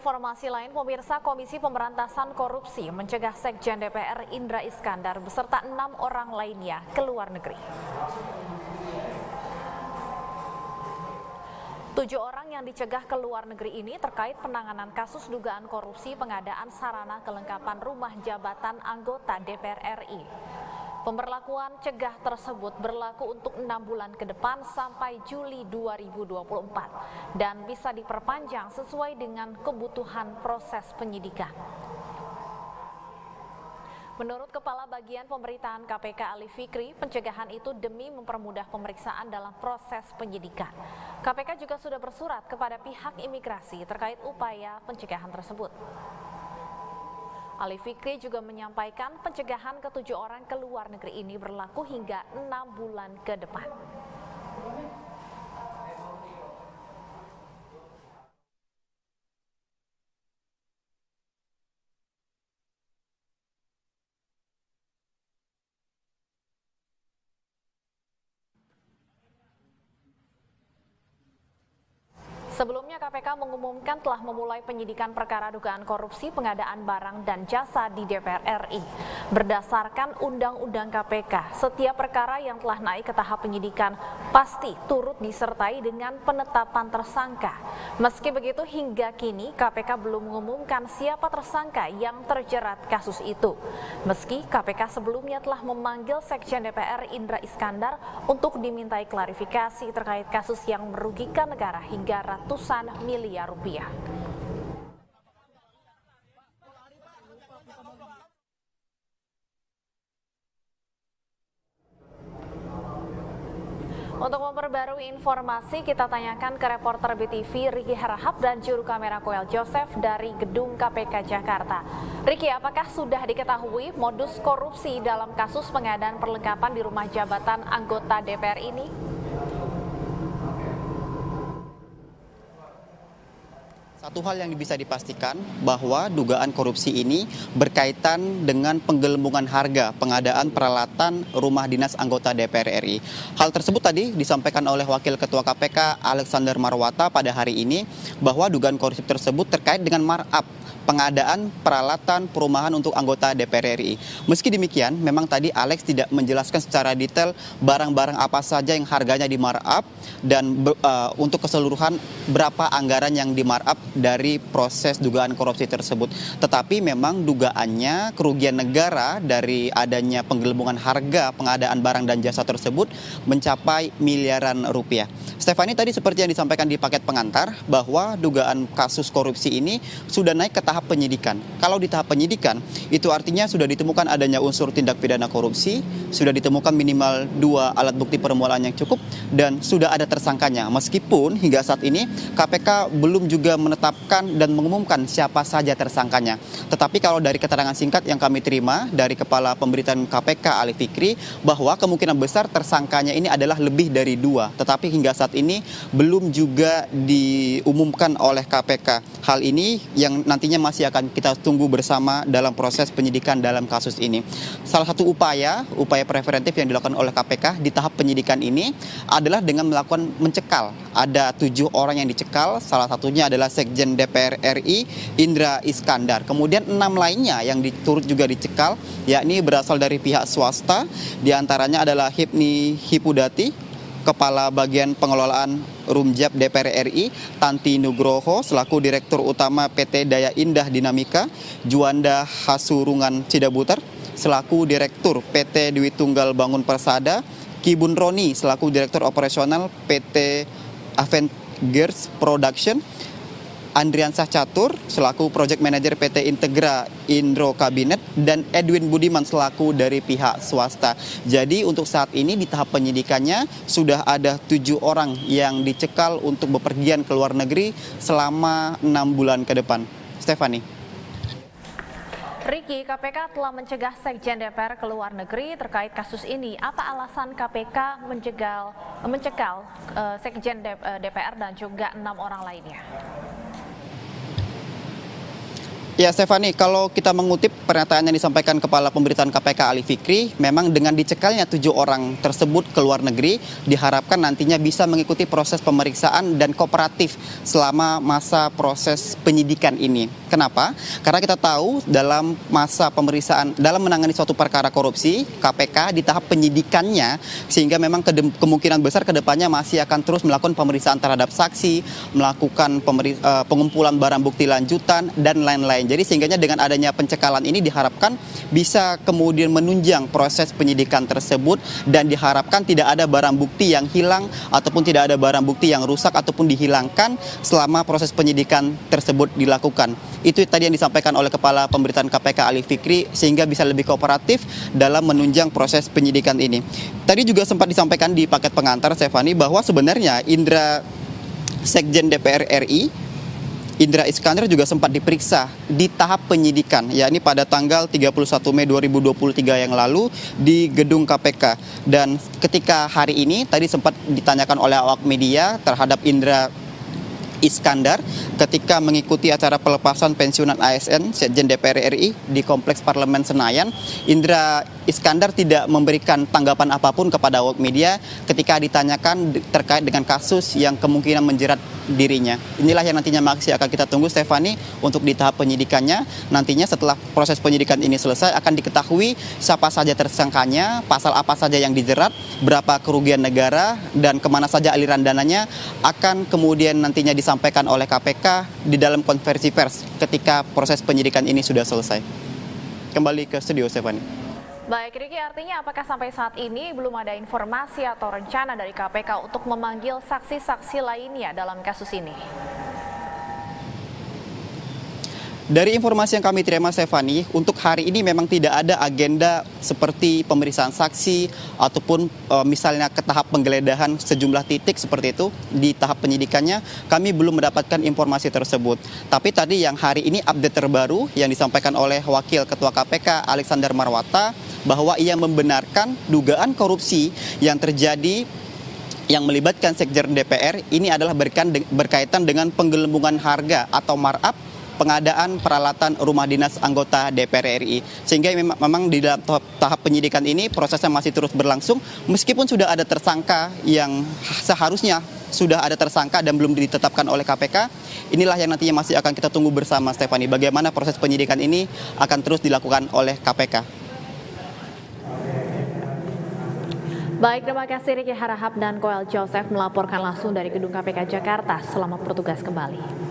informasi lain, pemirsa, Komisi Pemberantasan Korupsi mencegah Sekjen DPR Indra Iskandar beserta 6 orang lainnya ke luar negeri. 7 orang yang dicegah ke luar negeri ini terkait penanganan kasus dugaan korupsi pengadaan sarana kelengkapan rumah jabatan anggota DPR RI. Pemberlakuan cegah tersebut berlaku untuk 6 bulan ke depan sampai Juli 2024 dan bisa diperpanjang sesuai dengan kebutuhan proses penyidikan. Menurut Kepala Bagian Pemberitaan KPK Ali Fikri, pencegahan itu demi mempermudah pemeriksaan dalam proses penyidikan. KPK juga sudah bersurat kepada pihak imigrasi terkait upaya pencegahan tersebut. Ali Fikri juga menyampaikan pencegahan ke-7 orang ke luar negeri ini berlaku hingga 6 bulan ke depan. Sebelumnya KPK mengumumkan telah memulai penyidikan perkara dugaan korupsi pengadaan barang dan jasa di DPR RI. Berdasarkan Undang-Undang KPK, setiap perkara yang telah naik ke tahap penyidikan pasti turut disertai dengan penetapan tersangka. Meski begitu, hingga kini KPK belum mengumumkan siapa tersangka yang terjerat kasus itu. Meski KPK sebelumnya telah memanggil Sekjen DPR Indra Iskandar untuk dimintai klarifikasi terkait kasus yang merugikan negara hingga ratusan miliar rupiah. Untuk memperbarui informasi, kita tanyakan ke reporter BTV Ricky Harahap dan juru kamera Koel Joseph dari Gedung KPK Jakarta. Ricky, apakah sudah diketahui modus korupsi dalam kasus pengadaan perlengkapan di rumah jabatan anggota DPR ini? Satu hal yang bisa dipastikan bahwa dugaan korupsi ini berkaitan dengan penggelembungan harga pengadaan peralatan rumah dinas anggota DPR RI. Hal tersebut tadi disampaikan oleh Wakil Ketua KPK Alexander Marwata pada hari ini bahwa dugaan korupsi tersebut terkait dengan markup pengadaan peralatan perumahan untuk anggota DPR RI. Meski demikian, memang tadi Alex tidak menjelaskan secara detail barang-barang apa saja yang harganya di markup dan untuk keseluruhan berapa anggaran yang di markup dari proses dugaan korupsi tersebut. Tetapi memang dugaannya kerugian negara dari adanya penggelembungan harga pengadaan barang dan jasa tersebut mencapai miliaran rupiah. Stefani, tadi seperti yang disampaikan di paket pengantar bahwa dugaan kasus korupsi ini sudah naik ke tahap penyidikan. Kalau di tahap penyidikan, itu artinya sudah ditemukan adanya unsur tindak pidana korupsi, sudah ditemukan minimal 2 alat bukti permulaan yang cukup, dan sudah ada tersangkanya. Meskipun hingga saat ini KPK belum juga menetapkan dan mengumumkan siapa saja tersangkanya. Tetapi kalau dari keterangan singkat yang kami terima dari Kepala Pemberitaan KPK Ali Fikri, bahwa kemungkinan besar tersangkanya ini adalah lebih dari 2. Tetapi hingga saat ini belum juga diumumkan oleh KPK. Hal ini yang nantinya masih akan kita tunggu bersama dalam proses penyidikan dalam kasus ini. Salah satu upaya preventif yang dilakukan oleh KPK di tahap penyidikan ini adalah dengan melakukan mencekal. Ada 7 orang yang dicekal, salah satunya adalah Sekjen DPR RI Indra Iskandar. Kemudian 6 lainnya yang turut juga dicekal, yakni berasal dari pihak swasta, diantaranya adalah Hipni Hipudati, Kepala Bagian Pengelolaan Rumjab DPR RI, Tanti Nugroho selaku Direktur Utama PT Daya Indah Dinamika, Juanda Hasurungan Cidabuter selaku Direktur PT Dwi Tunggal Bangun Persada, Kibun Roni selaku Direktur Operasional PT Avengers Production, Andriansah Catur selaku Project Manager PT Integra Indro Kabinet, dan Edwin Budiman selaku dari pihak swasta. Jadi untuk saat ini di tahap penyidikannya sudah ada 7 orang yang dicekal untuk bepergian ke luar negeri selama 6 bulan ke depan. Stefani. Ricky, KPK telah mencegah Sekjen DPR ke luar negeri terkait kasus ini. Apa alasan KPK mencekal Sekjen DPR dan juga 6 orang lainnya? Ya, Stefani, kalau kita mengutip pernyataan yang disampaikan Kepala Pemberitaan KPK Ali Fikri, memang dengan dicekalnya 7 orang tersebut ke luar negeri, diharapkan nantinya bisa mengikuti proses pemeriksaan dan kooperatif selama masa proses penyidikan ini. Kenapa? Karena kita tahu dalam masa pemeriksaan, dalam menangani suatu perkara korupsi, KPK di tahap penyidikannya, sehingga memang kemungkinan besar kedepannya masih akan terus melakukan pemeriksaan terhadap saksi, melakukan pengumpulan barang bukti lanjutan, dan lain-lain. Jadi sehingganya dengan adanya pencekalan ini diharapkan bisa kemudian menunjang proses penyidikan tersebut dan diharapkan tidak ada barang bukti yang hilang ataupun tidak ada barang bukti yang rusak ataupun dihilangkan selama proses penyidikan tersebut dilakukan. Itu tadi yang disampaikan oleh Kepala Pemberitaan KPK Ali Fikri sehingga bisa lebih kooperatif dalam menunjang proses penyidikan ini. Tadi juga sempat disampaikan di paket pengantar, Stefani, bahwa sebenarnya Sekjen DPR RI Indra Iskandar juga sempat diperiksa di tahap penyidikan, yakni pada tanggal 31 Mei 2023 yang lalu di gedung KPK. Dan ketika hari ini tadi sempat ditanyakan oleh awak media terhadap Indra Iskandar ketika mengikuti acara pelepasan pensiunan ASN Sekjen DPR RI di Kompleks Parlemen Senayan. Indra Iskandar tidak memberikan tanggapan apapun kepada awak media ketika ditanyakan terkait dengan kasus yang kemungkinan menjerat dirinya. Inilah yang nantinya masih akan kita tunggu, Stefani, untuk di tahap penyidikannya. Nantinya setelah proses penyidikan ini selesai akan diketahui siapa saja tersangkanya, pasal apa saja yang dijerat, berapa kerugian negara, dan kemana saja aliran dananya akan kemudian nantinya disampaikan oleh KPK di dalam konversi pers ketika proses penyidikan ini sudah selesai. Kembali ke studio, Stefani. Baik, Riki, artinya apakah sampai saat ini belum ada informasi atau rencana dari KPK untuk memanggil saksi-saksi lainnya dalam kasus ini? Dari informasi yang kami terima, Stefani, untuk hari ini memang tidak ada agenda seperti pemeriksaan saksi ataupun misalnya ke tahap penggeledahan sejumlah titik seperti itu di tahap penyidikannya. Kami belum mendapatkan informasi tersebut. Tapi tadi yang hari ini update terbaru yang disampaikan oleh Wakil Ketua KPK Alexander Marwata bahwa ia membenarkan dugaan korupsi yang terjadi yang melibatkan Sekjen DPR ini adalah berkaitan dengan penggelembungan harga atau markup pengadaan peralatan rumah dinas anggota DPR RI. Sehingga memang di dalam tahap penyidikan ini prosesnya masih terus berlangsung meskipun sudah ada tersangka yang seharusnya sudah ada tersangka dan belum ditetapkan oleh KPK. Inilah yang nantinya masih akan kita tunggu bersama, Stefani, bagaimana proses penyidikan ini akan terus dilakukan oleh KPK. Baik, terima kasih Riki Harahap dan Koel Joseph melaporkan langsung dari Gedung KPK Jakarta. Selamat bertugas kembali.